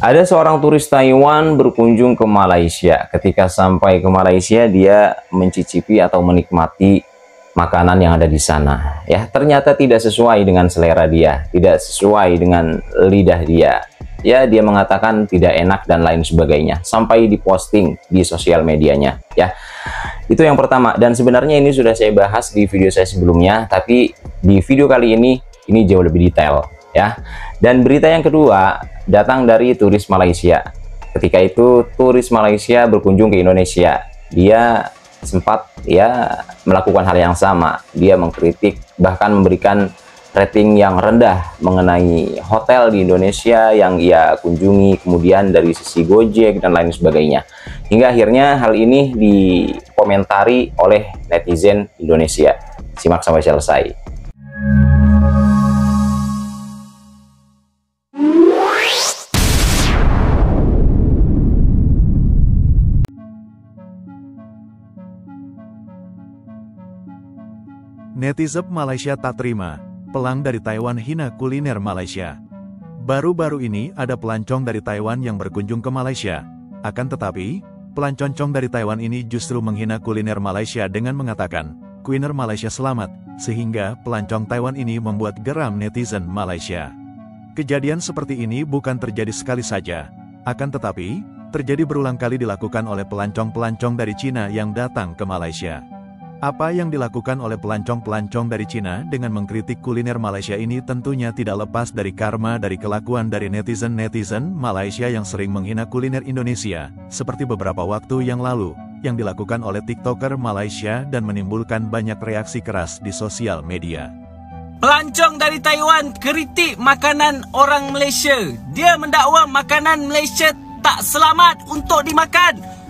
Ada seorang turis Taiwan berkunjung ke Malaysia. Ketika sampai ke Malaysia, dia mencicipi atau menikmati makanan yang ada di sana. Ya, ternyata tidak sesuai dengan selera dia, tidak sesuai dengan lidah dia. Ya, dia mengatakan tidak enak dan lain sebagainya. Sampai diposting di sosial medianya. Ya, itu yang pertama. Dan sebenarnya ini sudah saya bahas di video saya sebelumnya, tapi di video kali ini jauh lebih detail. Ya, dan berita yang kedua datang dari turis Malaysia. Ketika itu turis Malaysia berkunjung ke Indonesia. Dia sempat melakukan hal yang sama. Dia mengkritik, bahkan memberikan rating yang rendah mengenai hotel di Indonesia yang ia kunjungi, kemudian dari sisi Gojek dan lain sebagainya. Hingga akhirnya hal ini dikomentari oleh netizen Indonesia. Simak sampai selesai. Netizen Malaysia tak terima, pelang dari Taiwan hina kuliner Malaysia. Baru-baru ini ada pelancong dari Taiwan yang berkunjung ke Malaysia. Akan tetapi, pelancong dari Taiwan ini justru menghina kuliner Malaysia dengan mengatakan, kuliner Malaysia selamat, sehingga pelancong Taiwan ini membuat geram netizen Malaysia. Kejadian seperti ini bukan terjadi sekali saja, akan tetapi, terjadi berulang kali dilakukan oleh pelancong-pelancong dari Cina yang datang ke Malaysia. Apa yang dilakukan oleh pelancong-pelancong dari Cina dengan mengkritik kuliner Malaysia ini tentunya tidak lepas dari karma dari kelakuan dari netizen-netizen Malaysia yang sering menghina kuliner Indonesia, seperti beberapa waktu yang lalu, yang dilakukan oleh TikToker Malaysia dan menimbulkan banyak reaksi keras di sosial media. Pelancong dari Taiwan kritik makanan orang Malaysia. Dia mendakwa makanan Malaysia tak selamat untuk dimakan.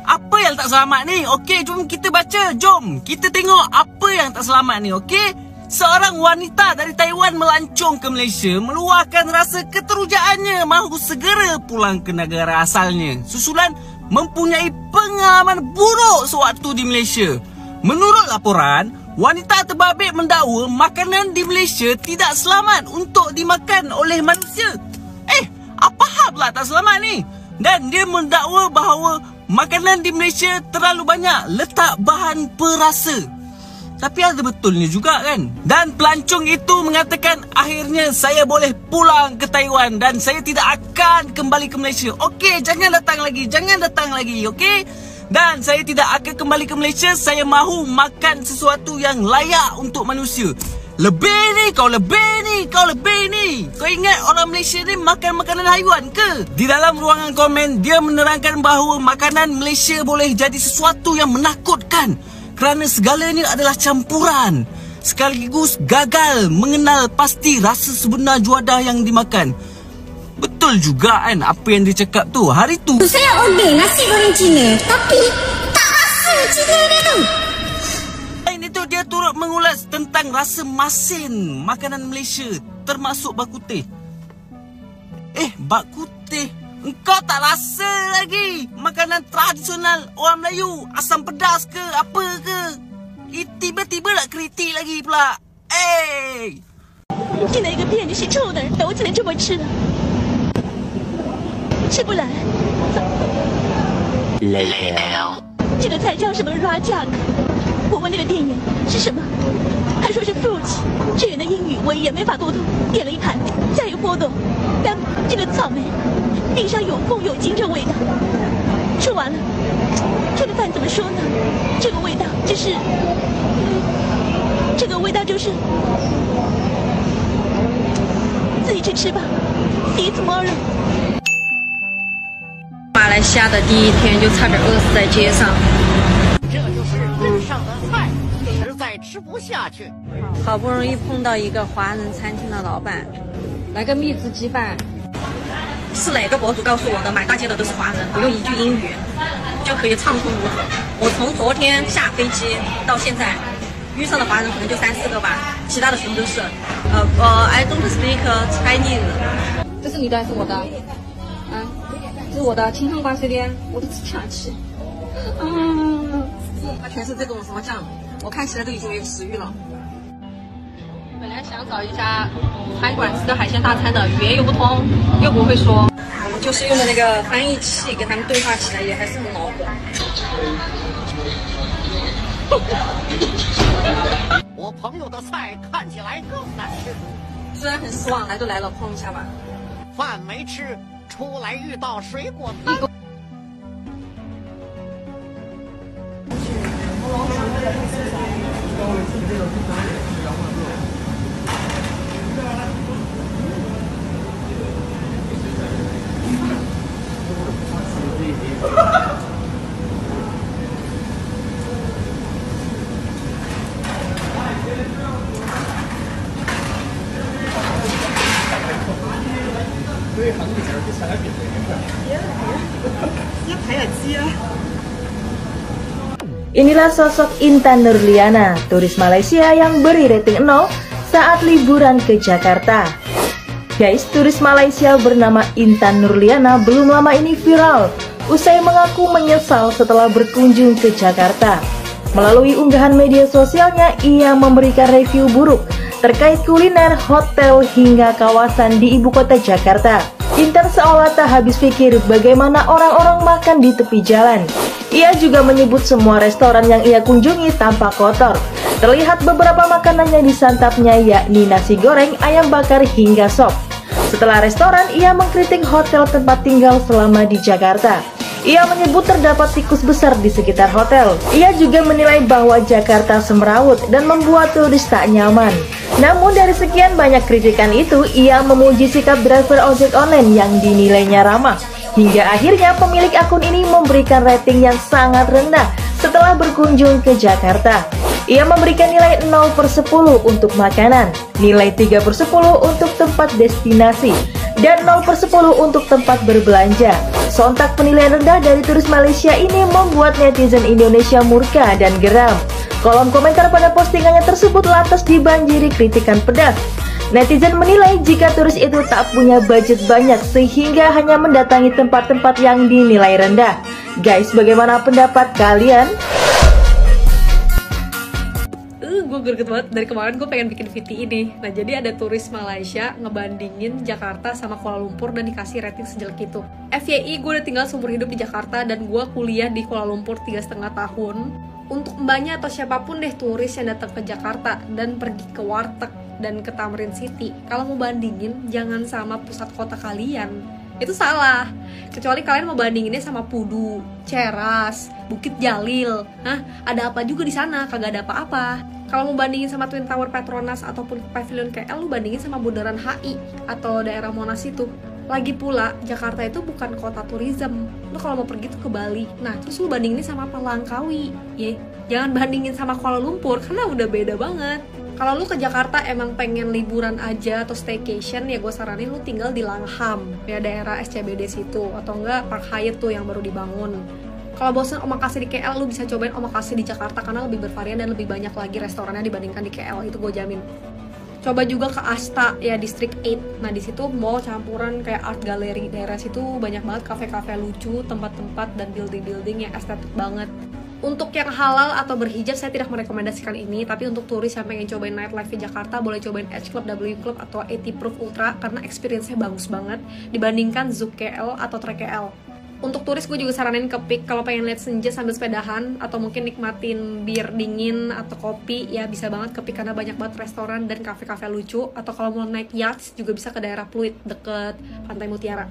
Apa yang tak selamat ni? Okey, jom kita baca. Jom kita tengok apa yang tak selamat ni, okey? Seorang wanita dari Taiwan melancong ke Malaysia, meluahkan rasa keterujaannya mahu segera pulang ke negara asalnya. Susulan mempunyai pengalaman buruk sewaktu di Malaysia. Menurut laporan, wanita terbabit mendakwa makanan di Malaysia tidak selamat untuk dimakan oleh manusia. Apa hal pula tak selamat ni? Dan dia mendakwa bahawa makanan di Malaysia terlalu banyak letak bahan perasa. Tapi ada betulnya juga kan? Dan pelancong itu mengatakan akhirnya saya boleh pulang ke Taiwan dan saya tidak akan kembali ke Malaysia. Okey, jangan datang lagi, okey? Dan saya tidak akan kembali ke Malaysia. Saya mahu makan sesuatu yang layak untuk manusia. Lebih ni. Kau ingat orang Malaysia ni makan makanan haiwan ke? Di dalam ruangan komen, dia menerangkan bahawa makanan Malaysia boleh jadi sesuatu yang menakutkan kerana segalanya adalah campuran, sekaligus gagal mengenal pasti rasa sebenar juadah yang dimakan. Betul juga kan apa yang dia cakap tu. Hari tu saya order nasi goreng Cina, tapi tak rasa Cina ni tu. Itu dia turut mengulas tentang rasa masin makanan Malaysia, termasuk bak kutih. Bak kutih? Engkau tak rasa lagi makanan tradisional orang Melayu, asam pedas ke apa ke? Tiba-tiba nak kritik lagi pula. 进来一个店里是臭的，我只能这么吃了，吃不来。这个菜叫什么 Rajak？ 我问那个店员是什么，他说是 fruit， 这人的英语我也没法沟通。点了一盘，加一个波豆，但这个草莓地上有缝有金这味道。吃完了，这个饭怎么说呢？这个味道就是，这个味道就是自己去吃吧。See you tomorrow。马来西亚的第一天就差点饿死在街上。这就是镇上的菜，实在吃不下去。好不容易碰到一个华人餐厅的老板，来个蜜汁鸡饭。是哪个博主告诉我的？满大街的都是华人，不用一句英语就可以畅通无阻。我从昨天下飞机到现在，遇上的华人可能就3、4个吧，其他的全部都是I don't speak Chinese。这是你的还是我的？这是我的清汤挂水莲，我都吃不下去。它全是这种什么酱，我看起来都已经没有食欲了。本来想找一家餐馆吃个海鲜大餐的，语言又不通，又不会说。就是用的那个翻译器跟他们对话起来也还是很恼火。我朋友的菜看起来更难吃，虽然很失望，来都来了，碰一下吧。饭没吃，出来遇到水果摊。Inilah sosok Intan Nurliana, turis Malaysia yang beri rating 0 saat liburan ke Jakarta. Guys, turis Malaysia bernama Intan Nurliana belum lama ini viral usai mengaku menyesal setelah berkunjung ke Jakarta. Melalui unggahan media sosialnya, ia memberikan review buruk terkait kuliner, hotel, hingga kawasan di ibu kota Jakarta. Intan seolah tak habis pikir bagaimana orang-orang makan di tepi jalan. Ia juga menyebut semua restoran yang ia kunjungi tampak kotor. Terlihat beberapa makanan yang disantapnya yakni nasi goreng, ayam bakar, hingga sop. Setelah restoran, ia mengkritik hotel tempat tinggal selama di Jakarta. Ia menyebut terdapat tikus besar di sekitar hotel. Ia juga menilai bahwa Jakarta semrawut dan membuat turis tak nyaman. Namun dari sekian banyak kritikan itu, ia memuji sikap driver ojek online yang dinilainya ramah. Hingga akhirnya pemilik akun ini memberikan rating yang sangat rendah setelah berkunjung ke Jakarta. Ia memberikan nilai 0/10 untuk makanan, nilai 3/10 untuk tempat destinasi, dan 0/10 untuk tempat berbelanja. Sontak penilaian rendah dari turis Malaysia ini membuat netizen Indonesia murka dan geram. Kolom komentar pada postingannya tersebut lantas dibanjiri kritikan pedas. Netizen menilai jika turis itu tak punya budget banyak sehingga hanya mendatangi tempat-tempat yang dinilai rendah. Guys, bagaimana pendapat kalian? Gue greget banget, dari kemarin gue pengen bikin VT ini. Nah, jadi ada turis Malaysia ngebandingin Jakarta sama Kuala Lumpur dan dikasih rating sejelek itu. FYI, gue udah tinggal seumur hidup di Jakarta dan gue kuliah di Kuala Lumpur 3,5 tahun. Untuk mbaknya atau siapapun deh turis yang datang ke Jakarta dan pergi ke warteg dan ke Tamrin City, kalau mau bandingin jangan sama pusat kota kalian, itu salah. Kecuali kalian mau bandinginnya sama Pudu, Ceras, Bukit Jalil. Ada apa juga di sana? Kagak ada apa-apa. Kalau mau bandingin sama Twin Tower Petronas ataupun Pavilion KL, lu bandingin sama Bundaran HI atau daerah Monas itu. Lagi pula, Jakarta itu bukan kota tourism. Lu kalau mau pergi tuh ke Bali. Nah, terus lu bandingin sama apa? Langkawi. Jangan bandingin sama Kuala Lumpur karena udah beda banget. Kalau lu ke Jakarta emang pengen liburan aja atau staycation, ya gue saranin lu tinggal di Langham, ya daerah SCBD situ, atau enggak Park Hyatt tuh yang baru dibangun. Kalau bosan omakase di KL, lu bisa cobain omakase di Jakarta karena lebih bervarian dan lebih banyak lagi restorannya dibandingkan di KL, itu gue jamin. Coba juga ke Asta, ya District 8. Nah, di situ mall campuran kayak art gallery. Daerah situ banyak banget kafe-kafe lucu, tempat-tempat dan building-building yang estetik banget. Untuk yang halal atau berhijab saya tidak merekomendasikan ini, tapi untuk turis yang pengen cobain nightlife di Jakarta boleh cobain H Club, W Club, atau 80 Proof Ultra karena experience-nya bagus banget dibandingkan Zouk KL atau Trek KL. Untuk turis gue juga saranin ke Peak kalau pengen lihat senja sambil sepedahan atau mungkin nikmatin bir dingin atau kopi, ya bisa banget ke Peak karena banyak banget restoran dan kafe-kafe lucu. Atau kalau mau naik yacht juga bisa ke daerah Pluit deket Pantai Mutiara.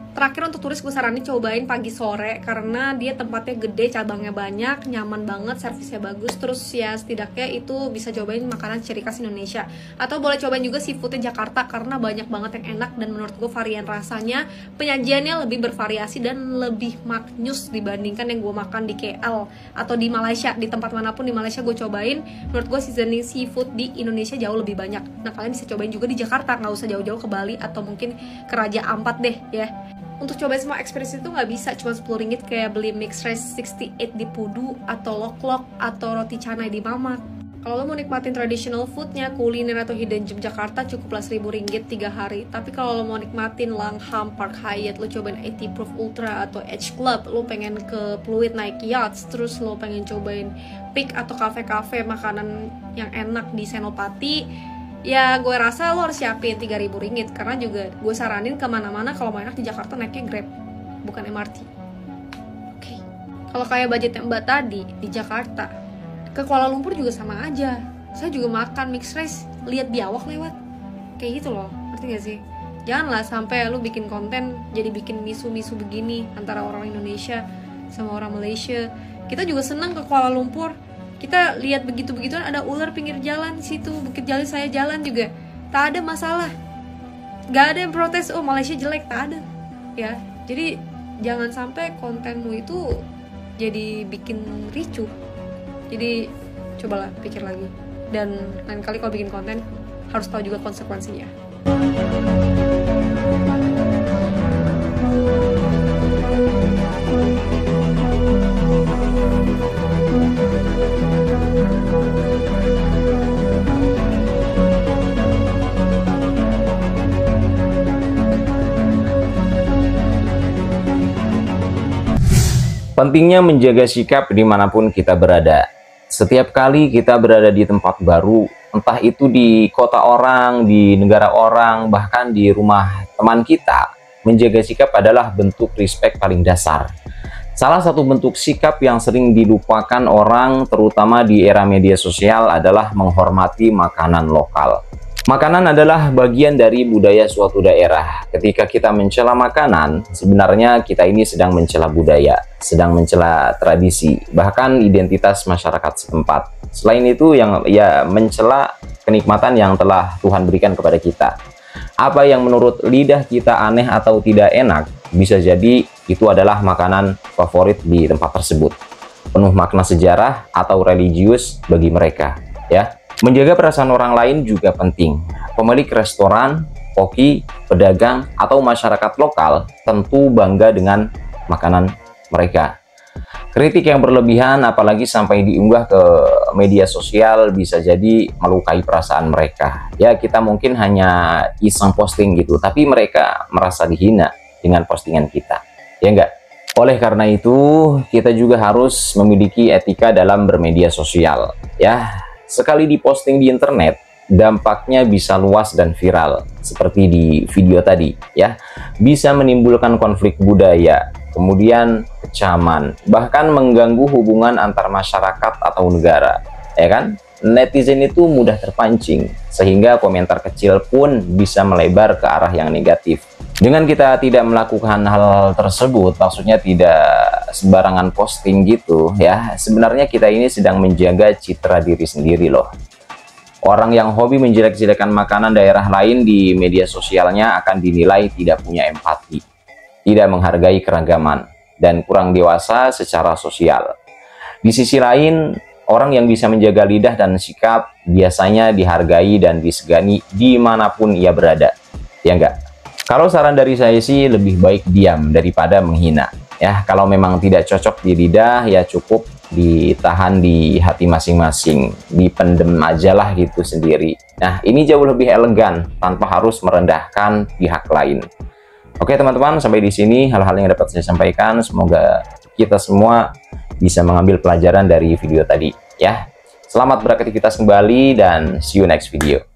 Terakhir untuk turis gue saranin cobain pagi sore karena dia tempatnya gede, cabangnya banyak, nyaman banget, servisnya bagus, terus ya setidaknya itu bisa cobain makanan ciri khas Indonesia. Atau boleh cobain juga seafoodnya Jakarta karena banyak banget yang enak dan menurut gue varian rasanya, penyajiannya lebih bervariasi dan lebih maknyus dibandingkan yang gue makan di KL atau di Malaysia. Di tempat manapun di Malaysia gue cobain, menurut gue seasoning seafood di Indonesia jauh lebih banyak. Nah, kalian bisa cobain juga di Jakarta, nggak usah jauh-jauh ke Bali atau mungkin ke Raja Ampat deh ya. Untuk cobain semua experience itu nggak bisa cuma 10 ringgit kayak beli mixed rice 68 di Pudu atau lok-lok atau roti canai di Mamak. Kalau lo mau nikmatin traditional foodnya, kuliner atau hidden gem Jakarta cukuplah 1.000 ringgit 3 hari. Tapi kalau lo mau nikmatin Langham, Park Hyatt, lo cobain 80 Proof Ultra atau H Club, lo pengen ke Pluit naik yachts, terus lo pengen cobain Peak atau kafe-kafe makanan yang enak di Senopati, ya gue rasa lo harus siapin 3.000 ringgit, karena juga gue saranin kemana-mana kalau mau enak di Jakarta naiknya Grab, bukan MRT. Oke. Kalau kayak budgetnya Mbak tadi di Jakarta, ke Kuala Lumpur juga sama aja. Saya juga makan mixed rice, lihat biawak lewat, kayak gitu loh, ngerti gak sih? Janganlah sampai lu bikin konten jadi bikin misu-misu begini antara orang Indonesia sama orang Malaysia. Kita juga senang ke Kuala Lumpur. Kita lihat begitu-begituan, ada ular pinggir jalan di situ, Bukit Jalil saya jalan juga, tak ada masalah, gak ada yang protes, oh Malaysia jelek, tak ada, ya. Jadi jangan sampai kontenmu itu jadi bikin ricuh. Jadi cobalah pikir lagi, dan lain kali kalau bikin konten harus tahu juga konsekuensinya. Pentingnya menjaga sikap dimanapun kita berada. Setiap kali kita berada di tempat baru, entah itu di kota orang, di negara orang, bahkan di rumah teman kita, menjaga sikap adalah bentuk respect paling dasar. Salah satu bentuk sikap yang sering dilupakan orang, terutama di era media sosial, adalah menghormati makanan lokal. Makanan adalah bagian dari budaya suatu daerah. Ketika kita mencela makanan, sebenarnya kita ini sedang mencela budaya, sedang mencela tradisi, bahkan identitas masyarakat setempat. Selain itu, yang mencela kenikmatan yang telah Tuhan berikan kepada kita. Apa yang menurut lidah kita aneh atau tidak enak, bisa jadi itu adalah makanan favorit di tempat tersebut. Penuh makna sejarah atau religius bagi mereka, ya. Menjaga perasaan orang lain juga penting. Pemilik restoran, koki, pedagang, atau masyarakat lokal tentu bangga dengan makanan mereka. Kritik yang berlebihan, apalagi sampai diunggah ke media sosial, bisa jadi melukai perasaan mereka. Ya, kita mungkin hanya iseng posting gitu, tapi mereka merasa dihina dengan postingan kita. Ya enggak? Oleh karena itu, kita juga harus memiliki etika dalam bermedia sosial. Ya, sekali diposting di internet, dampaknya bisa luas dan viral, seperti di video tadi, ya. Bisa menimbulkan konflik budaya, kemudian kecaman, bahkan mengganggu hubungan antar masyarakat atau negara, ya kan? Netizen itu mudah terpancing, sehingga komentar kecil pun bisa melebar ke arah yang negatif. Dengan kita tidak melakukan hal tersebut, maksudnya tidak sembarangan posting gitu ya, sebenarnya kita ini sedang menjaga citra diri sendiri loh. Orang yang hobi menjelek-jelekan makanan daerah lain di media sosialnya akan dinilai tidak punya empati, tidak menghargai keragaman, dan kurang dewasa secara sosial. Di sisi lain, orang yang bisa menjaga lidah dan sikap biasanya dihargai dan disegani dimanapun ia berada, ya enggak? Kalau saran dari saya sih lebih baik diam daripada menghina. Ya, kalau memang tidak cocok di lidah, ya cukup ditahan di hati masing-masing, dipendem aja lah gitu sendiri. Nah, ini jauh lebih elegan tanpa harus merendahkan pihak lain. Oke teman-teman, sampai di sini hal-hal yang dapat saya sampaikan. Semoga kita semua bisa mengambil pelajaran dari video tadi ya. Selamat beraktivitas kembali dan see you next video.